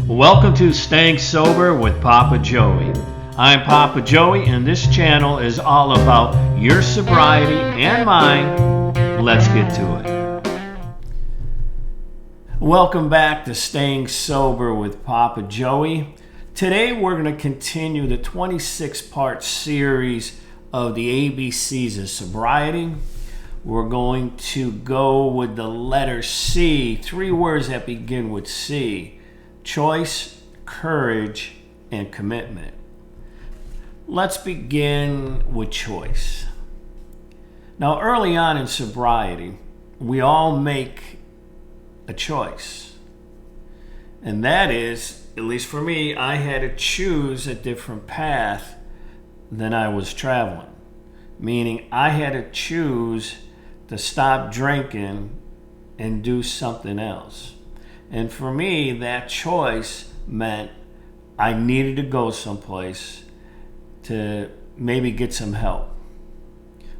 Welcome to Staying Sober with Papa Joey. I'm Papa Joey, and this channel is all about your sobriety and mine. Let's get to it. Welcome back to Staying Sober with Papa Joey. Today we're going to continue the 26-part series of the ABCs of sobriety. We're going to go with the letter C, 3 words that begin with C. Choice, courage, and commitment. Let's begin with choice. Now, early on in sobriety, we all make a choice. And that is, at least for me, I had to choose a different path than I was traveling. Meaning, I had to choose to stop drinking and do something else. And for me, that choice meant I needed to go someplace to maybe get some help.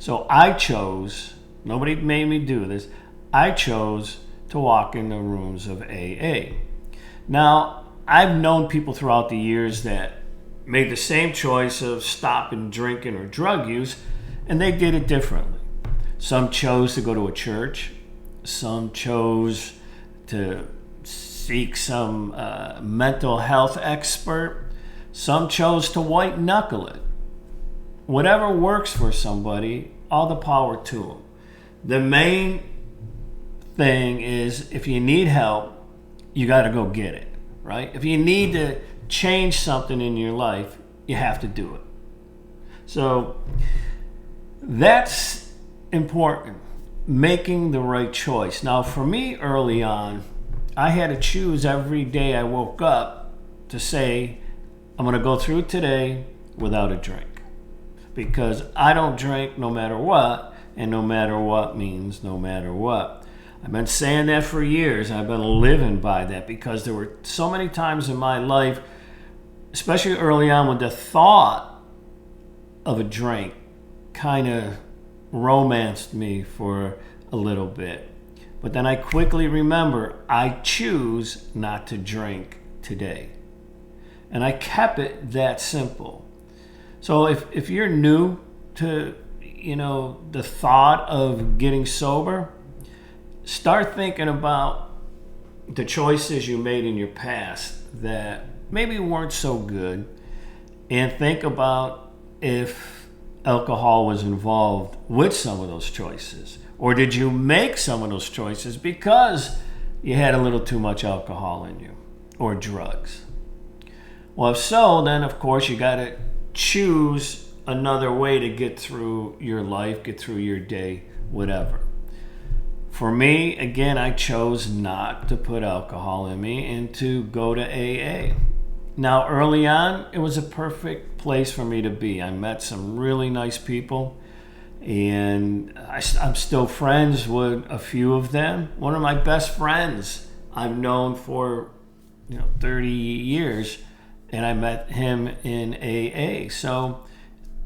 So I chose, nobody made me do this, I chose to walk in the rooms of AA. Now, I've known people throughout the years that made the same choice of stopping drinking or drug use, and they did it differently. Some chose to go to a church. Some chose to seek some mental health expert. Some chose to white knuckle it. Whatever works for somebody, all the power to them. The main thing is, if you need help, you got to go get it, right? If you need to change something in your life, you have to do it. So that's important, making the right choice. Now, for me, early on, I had to choose every day I woke up to say, I'm going to go through today without a drink. Because I don't drink no matter what, and no matter what means no matter what. I've been saying that for years. I've been living by that because there were so many times in my life, especially early on, when the thought of a drink kind of romanced me for a little bit. But then I quickly remember I choose not to drink today. And I kept it that simple. So if you're new to, the thought of getting sober, start thinking about the choices you made in your past that maybe weren't so good, and think about if alcohol was involved with some of those choices. Or did you make some of those choices because you had a little too much alcohol in you, or drugs? Well, if so, then of course you got to choose another way to get through your life, get through your day, whatever. For me, again, I chose not to put alcohol in me and to go to AA. Now, early on, it was a perfect place for me to be. I met some really nice people, and I'm still friends with a few of them. One of my best friends I've known for 30 years, and I met him in AA. So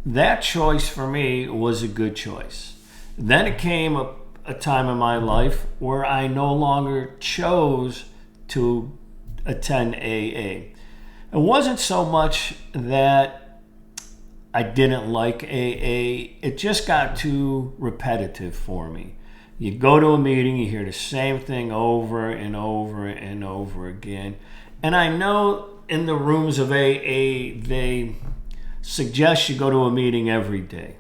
that choice for me was a good choice. Then it came a time in my life where I no longer chose to attend AA. It wasn't so much that I didn't like AA, it just got too repetitive for me. You go to a meeting, you hear the same thing over and over and over again. And I know in the rooms of AA, they suggest you go to a meeting every day.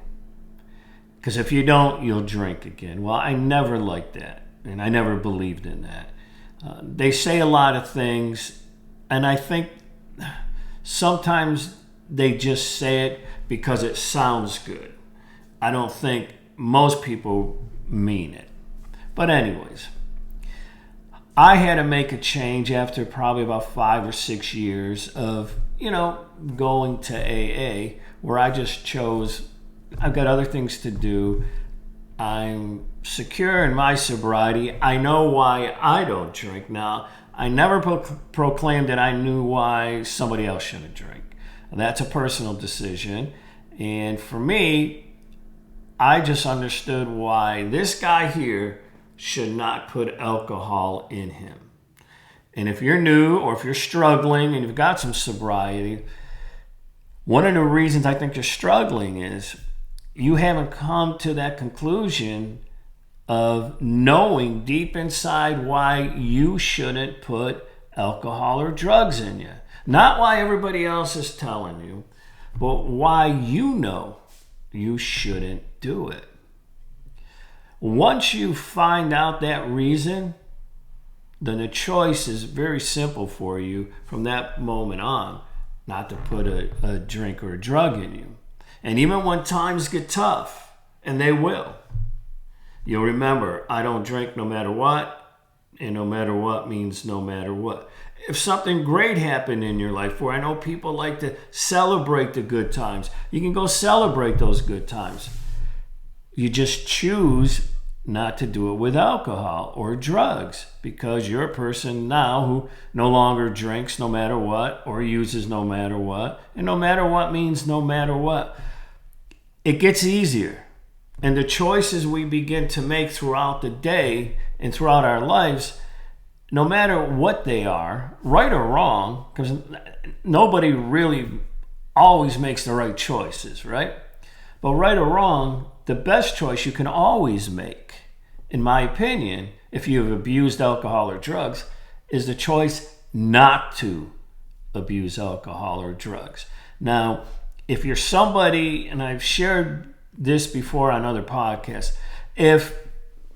Because if you don't, you'll drink again. Well, I never liked that, and I never believed in that. They say a lot of things, and I think sometimes they just say it because it sounds good. I don't think most people mean it. But anyways, I had to make a change after probably about 5 or 6 years of, going to AA, where I just chose, I've got other things to do. I'm secure in my sobriety. I know why I don't drink now. I never proclaimed that I knew why somebody else shouldn't drink. That's a personal decision. And for me, I just understood why this guy here should not put alcohol in him. And if you're new or if you're struggling and you've got some sobriety, one of the reasons I think you're struggling is you haven't come to that conclusion of knowing deep inside why you shouldn't put alcohol or drugs in you. Not why everybody else is telling you, but why you know you shouldn't do it. Once you find out that reason, then the choice is very simple for you from that moment on, not to put a drink or a drug in you. And even when times get tough, and they will, you'll remember, I don't drink no matter what, and no matter what means no matter what. If something great happened in your life, where I know people like to celebrate the good times, you can go celebrate those good times. You just choose not to do it with alcohol or drugs, because you're a person now who no longer drinks no matter what, or uses no matter what, and no matter what means no matter what. It gets easier. And the choices we begin to make throughout the day and throughout our lives, no matter what they are, right or wrong, because nobody really always makes the right choices, right? But right or wrong, the best choice you can always make, in my opinion, if you've abused alcohol or drugs, is the choice not to abuse alcohol or drugs. Now, if you're somebody, and I've shared this before on other podcasts, if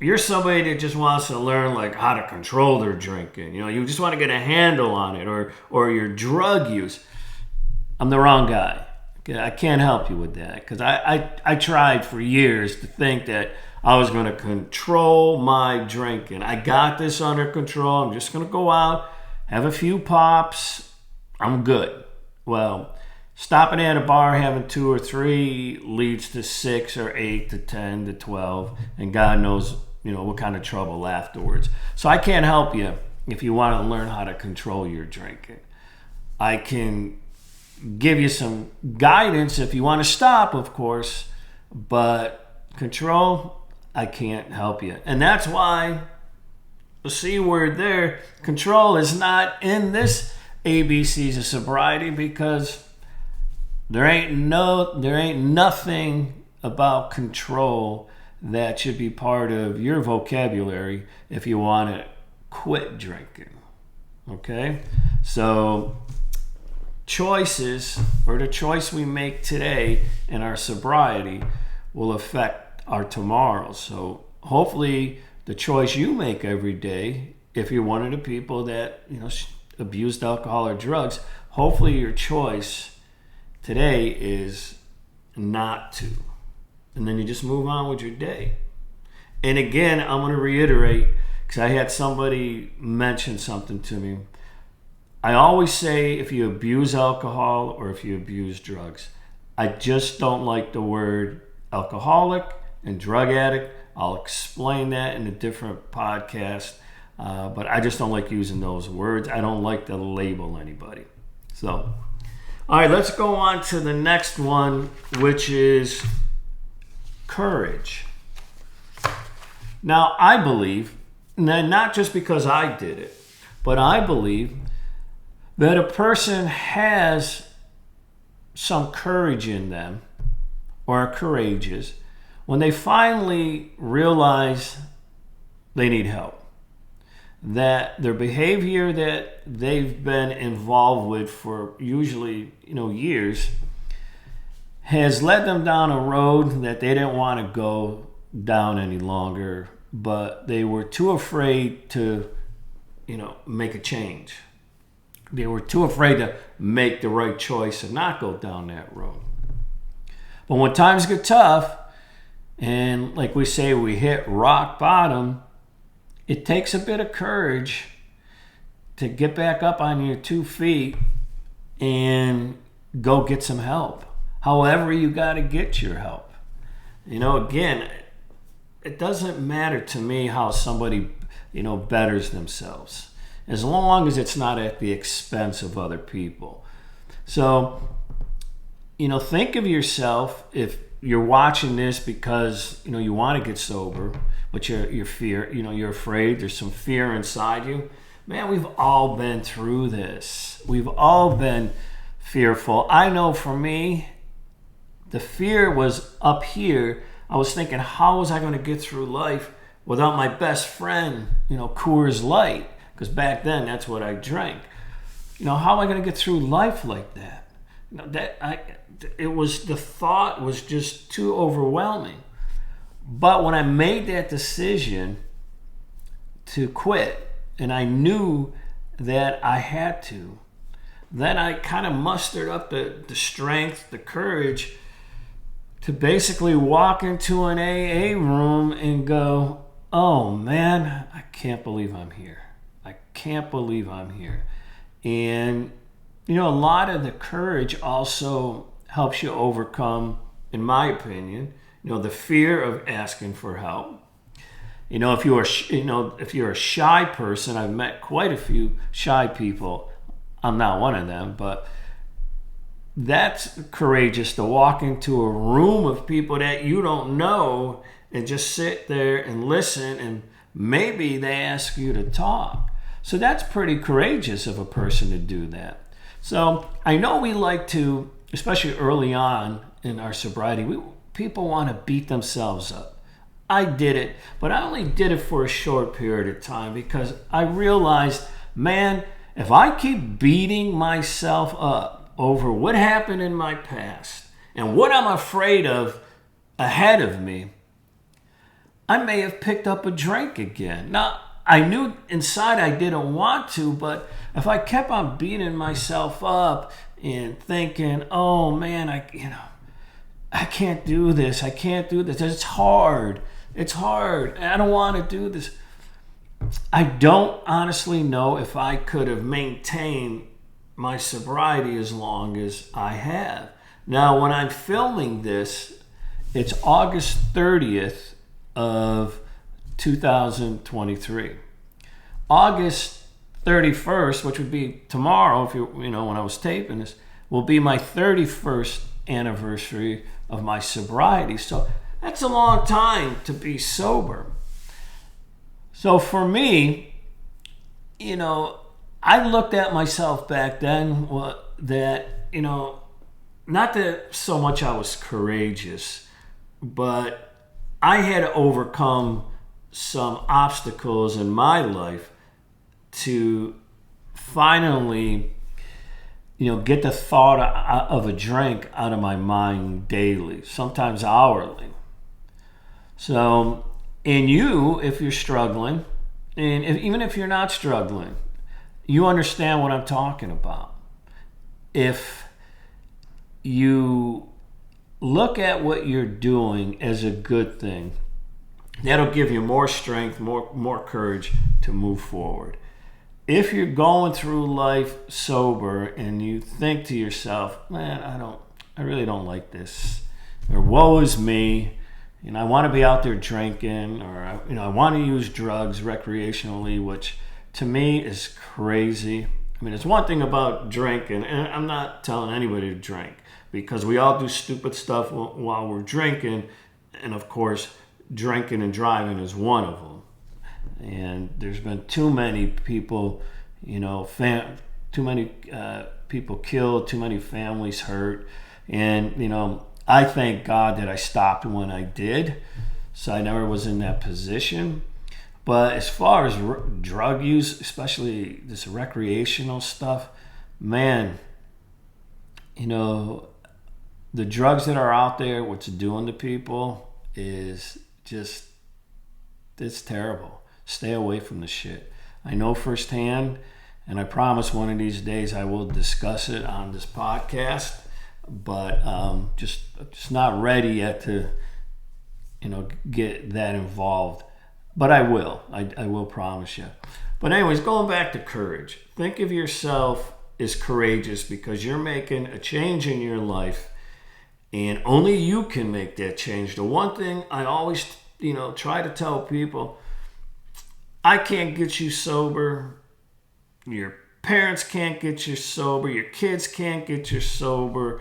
you're somebody that just wants to learn like how to control their drinking, you just want to get a handle on it, or your drug use, I'm the wrong guy. I can't help you with that, because I tried for years to think that I was going to control my drinking. I got this under control. I'm just going to go out, have a few pops. I'm good. Well, stopping at a bar, having 2 or 3 leads to 6 or 8 to 10 to 12, and God knows, what kind of trouble afterwards. So I can't help you if you want to learn how to control your drinking. I can give you some guidance if you want to stop, of course, but control, I can't help you. And that's why the C word there, control, is not in this ABCs of sobriety, because there ain't nothing about control that should be part of your vocabulary if you want to quit drinking. Okay? So choices, or the choice we make today in our sobriety, will affect our tomorrow. So hopefully the choice you make every day, if you're one of the people that abused alcohol or drugs, hopefully your choice today is not to. And then you just move on with your day. And again, I'm going to reiterate, because I had somebody mention something to me. I always say, if you abuse alcohol or if you abuse drugs, I just don't like the word alcoholic and drug addict. I'll explain that in a different podcast, but I just don't like using those words. I don't like to label anybody. So, all right, let's go on to the next one, which is courage. Now, I believe, not just because I did it, but I believe that a person has some courage in them, or are courageous, when they finally realize they need help. That their behavior that they've been involved with for usually, years, has led them down a road that they didn't want to go down any longer, but they were too afraid to, make a change. They were too afraid to make the right choice and not go down that road. But when times get tough, and like we say, we hit rock bottom, it takes a bit of courage to get back up on your 2 feet and go get some help. However you got to get your help. Again, it doesn't matter to me how somebody, betters themselves, as long as it's not at the expense of other people. So, think of yourself, if you're watching this because, you want to get sober, but you're afraid, there's some fear inside you. Man, we've all been through this. We've all been fearful. I know for me, the fear was up here. I was thinking, how was I going to get through life without my best friend, Coors Light? Because back then, that's what I drank. How am I going to get through life like that? The thought was just too overwhelming. But when I made that decision to quit, and I knew that I had to, then I kind of mustered up the strength, the courage to basically walk into an AA room and go, oh man, I can't believe I'm here. I can't believe I'm here. And, a lot of the courage also helps you overcome, in my opinion, the fear of asking for help. If you're a shy person, I've met quite a few shy people. I'm not one of them, but that's courageous to walk into a room of people that you don't know and just sit there and listen, and maybe they ask you to talk. So that's pretty courageous of a person to do that. So I know we like to, especially early on in our sobriety, people want to beat themselves up. I did it, but I only did it for a short period of time because I realized, man, if I keep beating myself up over what happened in my past and what I'm afraid of ahead of me, I may have picked up a drink again. Now, I knew inside I didn't want to, but if I kept on beating myself up and thinking, oh man, I can't do this. I can't do this. It's hard. It's hard. I don't want to do this. I don't honestly know if I could have maintained my sobriety as long as I have. Now, when I'm filming this, it's August 30th of 2023. August 31st, which would be tomorrow, if when I was taping this, will be my 31st anniversary of my sobriety. So that's a long time to be sober. So for me, I looked at myself back then that, not that so much I was courageous, but I had to overcome some obstacles in my life to finally, get the thought of a drink out of my mind daily, sometimes hourly. So, if you're struggling, and even if you're not struggling, you understand what I'm talking about. If you look at what you're doing as a good thing, that'll give you more strength, more courage to move forward. If you're going through life sober and you think to yourself, man, I really don't like this, or woe is me, I want to be out there drinking, or I want to use drugs recreationally, which to me is crazy. It's one thing about drinking, and I'm not telling anybody to drink, because we all do stupid stuff while we're drinking, and of course, drinking and driving is one of them. And there's been too many people, too many people killed, too many families hurt, and I thank God that I stopped when I did, so I never was in that position. But as far as drug use, especially this recreational stuff, man, the drugs that are out there, what's it doing to people is just, it's terrible. Stay away from the shit. I know firsthand, and I promise one of these days I will discuss it on this podcast, but just not ready yet to, get that involved. But I will. I will promise you. But anyways, going back to courage. Think of yourself as courageous because you're making a change in your life, and only you can make that change. The one thing I always, try to tell people, I can't get you sober. Your parents can't get you sober. Your kids can't get you sober.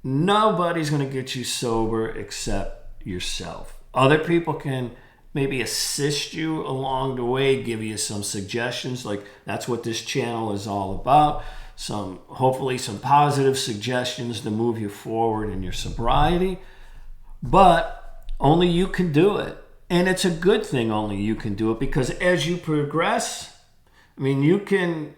Nobody's going to get you sober except yourself. Other people can maybe assist you along the way, give you some suggestions. Like, that's what this channel is all about. Hopefully some positive suggestions to move you forward in your sobriety. But only you can do it. And it's a good thing only you can do it, because as you progress, I mean, you can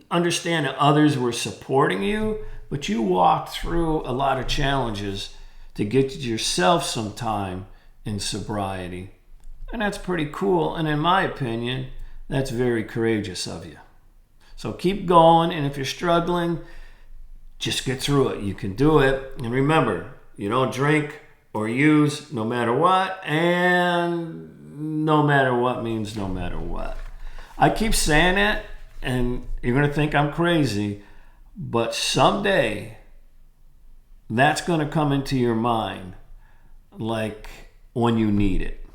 understand that others were supporting you, but you walked through a lot of challenges to get yourself some time in sobriety. And that's pretty cool. And in my opinion, that's very courageous of you. So keep going. And if you're struggling, just get through it. You can do it. And remember, you don't drink or use no matter what. And no matter what means no matter what. I keep saying it, and you're going to think I'm crazy, but someday that's going to come into your mind, like when you need it.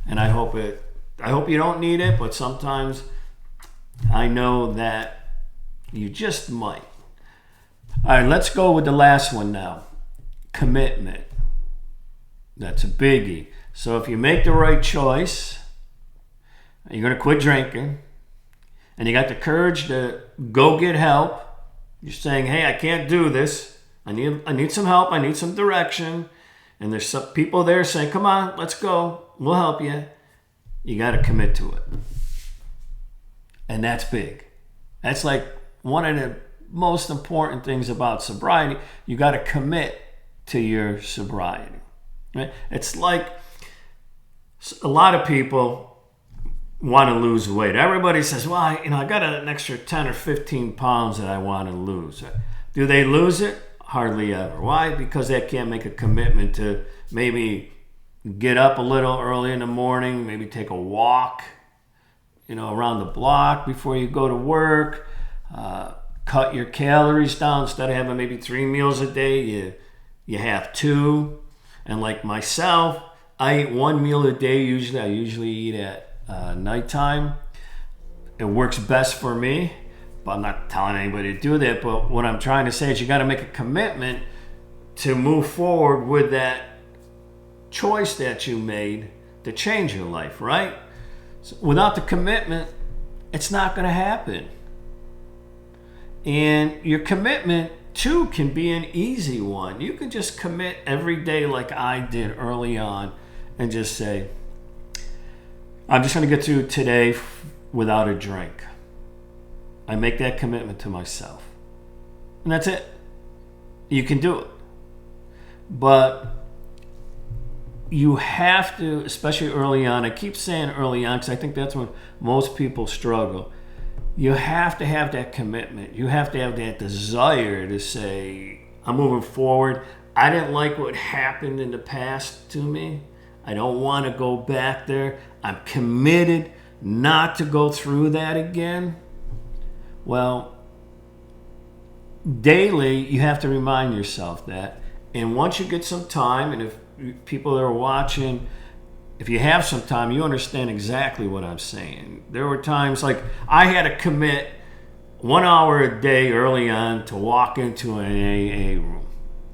And I hope you don't need it, but sometimes I know that you just might. All right, let's go with the last one now. Commitment. That's a biggie. So if you make the right choice, you're going to quit drinking, and you got the courage to go get help. You're saying, hey, I can't do this. I need some help. I need some direction. And there's some people there saying, come on, let's go. We'll help you. You got to commit to it. And that's big. That's like one of the most important things about sobriety. You got to commit to your sobriety. Right? It's like a lot of people want to lose weight. Everybody says, well, I got an extra 10 or 15 pounds that I want to lose. Do they lose it? Hardly ever. Why? Because they can't make a commitment to maybe get up a little early in the morning, maybe take a walk, around the block before you go to work, cut your calories down. Instead of having maybe 3 meals a day, you have 2. And like myself, I eat 1 meal a day usually. I usually eat at nighttime. It works best for me, but I'm not telling anybody to do that. But what I'm trying to say is you got to make a commitment to move forward with that choice that you made to change your life, right? So without the commitment, it's not going to happen. And your commitment too can be an easy one. You can just commit every day like I did early on and just say, I'm just going to get through today without a drink. I make that commitment to myself. And that's it. You can do it. But you have to, especially early on, I keep saying early on because I think that's when most people struggle. You have to have that commitment. You have to have that desire to say, I'm moving forward. I didn't like what happened in the past to me. I don't want to go back there. I'm committed not to go through that again. Well, daily, you have to remind yourself that. And once you get some time, and if people are watching, if you have some time, you understand exactly what I'm saying. There were times like I had to commit 1 hour a day early on to walk into an AA room.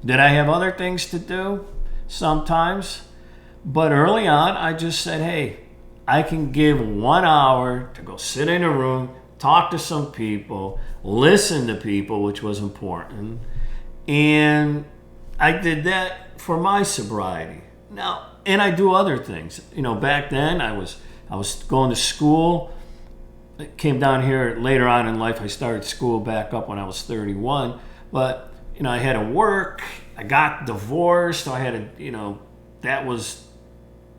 Did I have other things to do? Sometimes. But early on, I just said, hey, I can give 1 hour to go sit in a room, talk to some people, listen to people, which was important. And I did that for my sobriety. Now, and I do other things. Back then I was going to school. I came down here later on in life. I started school back up when I was 31. But, I had to work. I got divorced. I had to, that was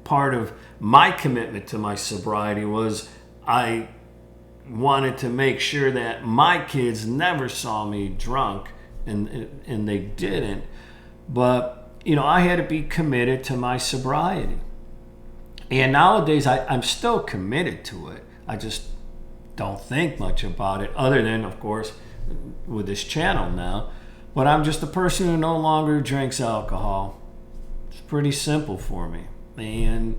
part of my commitment to my sobriety was I wanted to make sure that my kids never saw me drunk, and they didn't. But I had to be committed to my sobriety. And nowadays, I'm still committed to it. I just don't think much about it, other than, of course, with this channel now. But I'm just a person who no longer drinks alcohol. It's pretty simple for me. And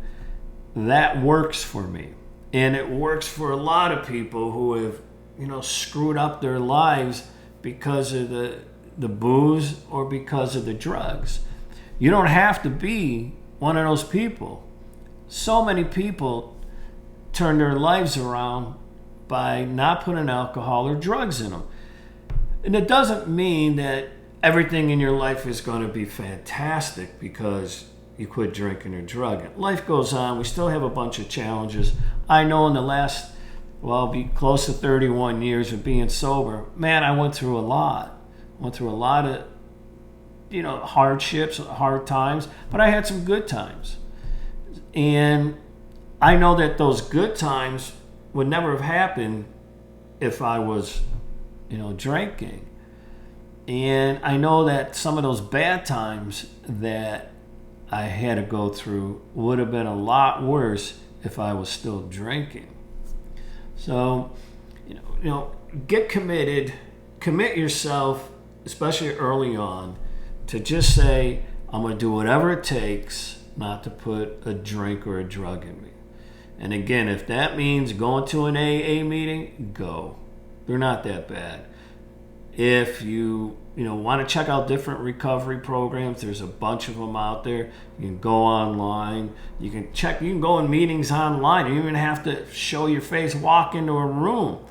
that works for me. And it works for a lot of people who have, screwed up their lives because of the booze or because of the drugs. You don't have to be one of those people. So many people turn their lives around by not putting alcohol or drugs in them. And it doesn't mean that everything in your life is going to be fantastic because you quit drinking or drugging. Life goes on. We still have a bunch of challenges. I know in the last, well, I'll be close to 31 years of being sober, man, I went through a lot. Went through a lot of, hardships, hard times, but I had some good times. And I know that those good times would never have happened if I was, drinking. And I know that some of those bad times that I had to go through would have been a lot worse if I was still drinking. So, get committed, commit yourself, especially early on, to just say, I'm going to do whatever it takes not to put a drink or a drug in me. And again, if that means going to an AA meeting, go. They're not that bad. If you want to check out different recovery programs, there's a bunch of them out there. You can go online. You can go in meetings online. You don't even have to show your face, walk into a room.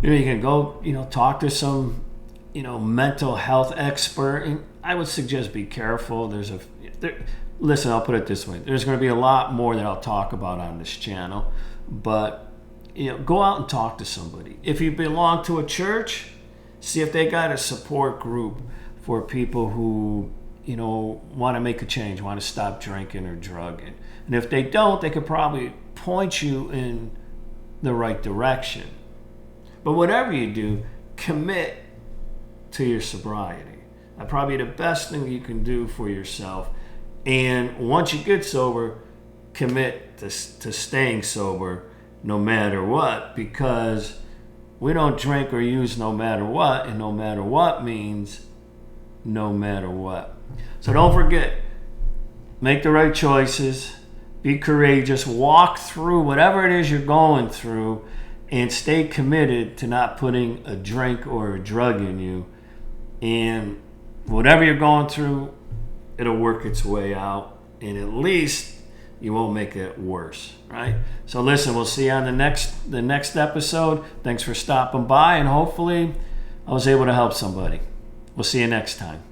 You can go, talk to some, mental health expert. And I would suggest be careful. Listen, I'll put it this way. There's going to be a lot more that I'll talk about on this channel. But, go out and talk to somebody. If you belong to a church, see if they got a support group for people who, want to make a change, want to stop drinking or drugging. And if they don't, they could probably point you in the right direction. But whatever you do, commit to your sobriety. That's probably the best thing you can do for yourself. And once you get sober, commit to staying sober no matter what, because we don't drink or use no matter what, and no matter what means no matter what. So don't forget, make the right choices, be courageous, walk through whatever it is you're going through, and stay committed to not putting a drink or a drug in you. And whatever you're going through, it'll work its way out, and at least you won't make it worse, right? So listen, we'll see you on the next episode. Thanks for stopping by, and hopefully I was able to help somebody. We'll see you next time.